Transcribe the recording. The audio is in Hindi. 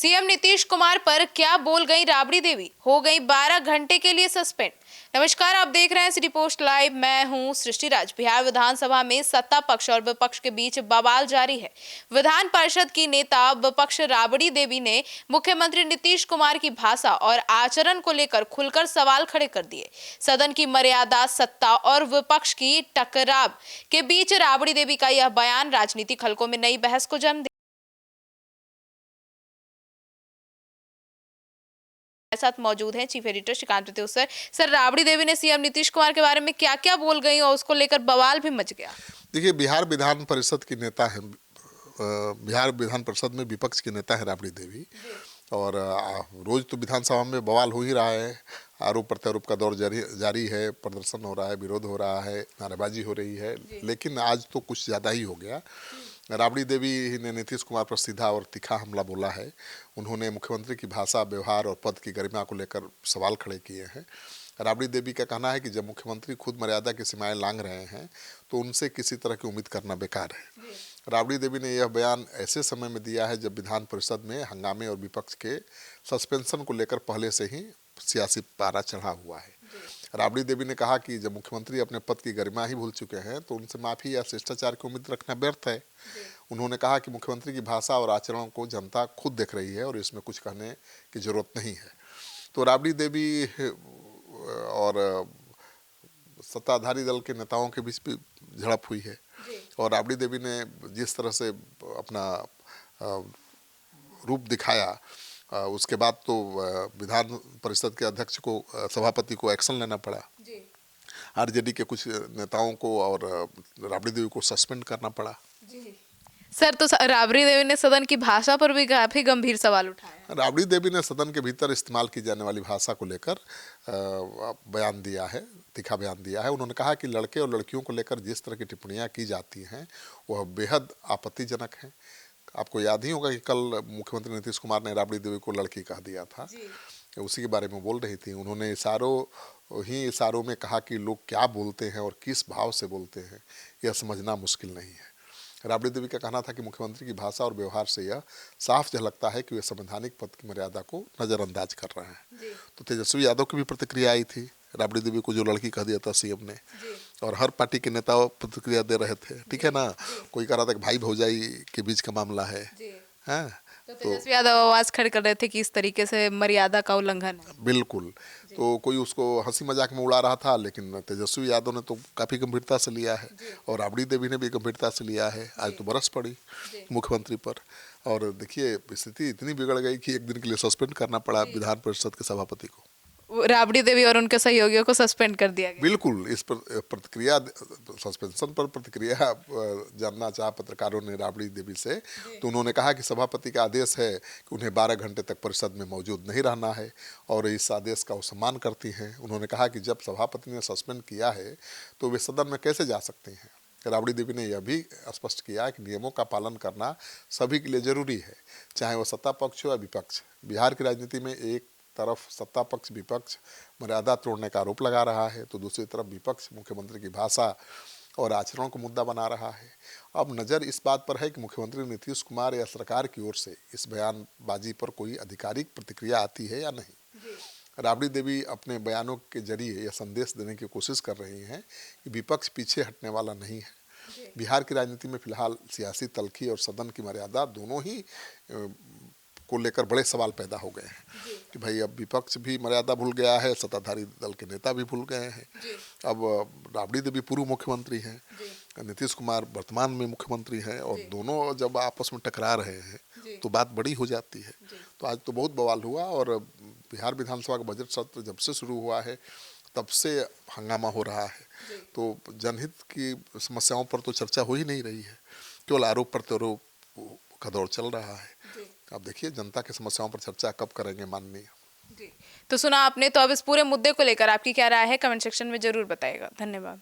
सीएम नीतीश कुमार पर क्या बोल गई राबड़ी देवी, हो गई 12 घंटे के लिए सस्पेंड। नमस्कार, आप देख रहे हैं सिटी पोस्ट लाइव। मैं हूं सृष्टि राज। बिहार विधानसभा में सत्ता पक्ष और विपक्ष के बीच बवाल जारी है। विधान परिषद की नेता विपक्ष राबड़ी देवी ने मुख्यमंत्री नीतीश कुमार की भाषा और आचरण को लेकर खुलकर सवाल खड़े कर दिए। सदन की मर्यादा, सत्ता और विपक्ष की टकराव के बीच राबड़ी देवी का यह बयान राजनीतिक हलकों में नई बहस को जन्म साथ मौजूद हैं chief editor Shrikant Pratyush sir, Rabri Devi ने सीएम नीतीश कुमार के बारे में क्या क्या बोल गई और उसको लेकर बवाल भी मच गया। देखिए, बिहार विधान परिषद की नेता है, बिहार विधान परिषद में विपक्ष की नेता है राबड़ी देवी। और रोज तो विधानसभा में बवाल हो ही रहा है, आरोप प्रत्यारोप का दौर जारी है, प्रदर्शन हो रहा है, विरोध हो रहा है, नारेबाजी हो रही है। लेकिन आज तो कुछ ज़्यादा ही हो गया। राबड़ी देवी ने नीतीश कुमार पर सीधा और तीखा हमला बोला है। उन्होंने मुख्यमंत्री की भाषा, व्यवहार और पद की गरिमा को लेकर सवाल खड़े किए हैं। राबड़ी देवी का कहना है कि जब मुख्यमंत्री खुद मर्यादा की सीमाएं लांघ रहे हैं तो उनसे किसी तरह की उम्मीद करना बेकार है। राबड़ी देवी ने यह बयान ऐसे समय में दिया है जब विधान परिषद में हंगामे और विपक्ष के सस्पेंशन को लेकर पहले से ही सियासी पारा चढ़ा हुआ है। राबड़ी देवी ने कहा कि जब मुख्यमंत्री अपने पद की गरिमा ही भूल चुके हैं तो उनसे माफी या शिष्टाचार की उम्मीद रखना व्यर्थ है। उन्होंने कहा कि मुख्यमंत्री की भाषा और आचरण को जनता खुद देख रही है और इसमें कुछ कहने की जरूरत नहीं है। तो राबड़ी देवी और सत्ताधारी दल के नेताओं के बीच भी झड़प हुई है। और राबड़ी देवी ने जिस तरह से अपना रूप दिखाया, उसके बाद तो विधान परिषद के अध्यक्ष को, सभापति को एक्शन लेना पड़ा। आरजेडी के कुछ नेताओं को और राबड़ी देवी को सस्पेंड करना पड़ा। सर, तो राबड़ी देवी ने सदन की भाषा पर भी काफी गंभीर सवाल उठाया। राबड़ी देवी ने सदन के भीतर इस्तेमाल की जाने वाली भाषा को लेकर बयान दिया है, तीखा बयान दिया है। उन्होंने कहा कि लड़के और लड़कियों को लेकर जिस तरह की टिप्पणियां की जाती हैं वह बेहद आपत्तिजनक है। आपको याद ही होगा कि कल मुख्यमंत्री नीतीश कुमार ने राबड़ी देवी को लड़की कह दिया था, उसी के बारे में बोल रही थी। उन्होंने इशारों में कहा कि लोग क्या बोलते हैं और किस भाव से बोलते हैं यह समझना मुश्किल नहीं है। राबड़ी देवी का कहना था कि मुख्यमंत्री की भाषा और व्यवहार से यह साफ झलकता है कि वे संवैधानिक पद की मर्यादा को नज़रअंदाज कर रहे हैं। तो तेजस्वी यादव की भी प्रतिक्रिया आई थी राबड़ी देवी को जो लड़की कह दिया था सीएम ने, और हर पार्टी के नेता प्रतिक्रिया दे रहे थे। ठीक है ना, कोई कह रहा था कि भाई भौजाई के बीच का मामला है। तो तेजस्वी यादव आवाज खड़ी कर रहे थे कि इस तरीके से मर्यादा का उल्लंघन है। बिल्कुल, तो कोई उसको हंसी मजाक में उड़ा रहा था, लेकिन तेजस्वी यादव ने तो काफ़ी गंभीरता से लिया है और राबड़ी देवी ने भी गंभीरता से लिया है। आज तो बरस पड़ी मुख्यमंत्री पर, और देखिए स्थिति इतनी बिगड़ गई कि एक दिन के लिए सस्पेंड करना पड़ा विधान परिषद के सभापति को। राबड़ी देवी और उनके सहयोगियों को सस्पेंड कर दिया गया। बिल्कुल, इस पर प्रतिक्रिया, सस्पेंशन पर प्रतिक्रिया जानना चाहा पत्रकारों ने राबड़ी देवी से, तो उन्होंने कहा कि सभापति का आदेश है कि उन्हें 12 घंटे तक परिषद में मौजूद नहीं रहना है और इस आदेश का वो सम्मान करती हैं। उन्होंने कहा कि जब सभापति ने सस्पेंड किया है तो वे सदन में कैसे जा सकती हैं। राबड़ी देवी ने यह भी स्पष्ट किया कि नियमों का पालन करना सभी के लिए जरूरी है, चाहे वो सत्ता पक्ष हो या विपक्ष। बिहार की राजनीति में एक तरफ सत्ता पक्ष, विपक्ष मर्यादा तोड़ने का आरोप लगा रहा है तो दूसरी तरफ विपक्ष मुख्यमंत्री की भाषा और आचरण को मुद्दा बना रहा है। अब नज़र इस बात पर है कि मुख्यमंत्री नीतीश कुमार या सरकार की ओर से इस बयानबाजी पर कोई आधिकारिक प्रतिक्रिया आती है या नहीं। राबड़ी देवी अपने बयानों के जरिए यह संदेश देने की कोशिश कर रही हैं कि विपक्ष पीछे हटने वाला नहीं है। बिहार की राजनीति में फिलहाल सियासी तल्खी और सदन की मर्यादा दोनों ही को लेकर बड़े सवाल पैदा हो गए हैं कि भाई अब विपक्ष भी मर्यादा भूल गया है, सत्ताधारी दल के नेता भी भूल गए हैं। अब राबड़ी देवी पूर्व मुख्यमंत्री हैं, नीतीश कुमार वर्तमान में मुख्यमंत्री हैं, और दोनों जब आपस में टकरा रहे हैं तो बात बड़ी हो जाती है। तो आज तो बहुत बवाल हुआ, और बिहार विधानसभा का बजट सत्र जब से शुरू हुआ है तब से हंगामा हो रहा है। तो जनहित की समस्याओं पर तो चर्चा हो ही नहीं रही है, केवल आरोप प्रत्यारोप का दौर चल रहा है। अब देखिए जनता की समस्याओं पर चर्चा कब करेंगे माननीय। जी, तो सुना आपने। तो अब इस पूरे मुद्दे को लेकर आपकी क्या राय है, कमेंट सेक्शन में जरूर बताइएगा। धन्यवाद।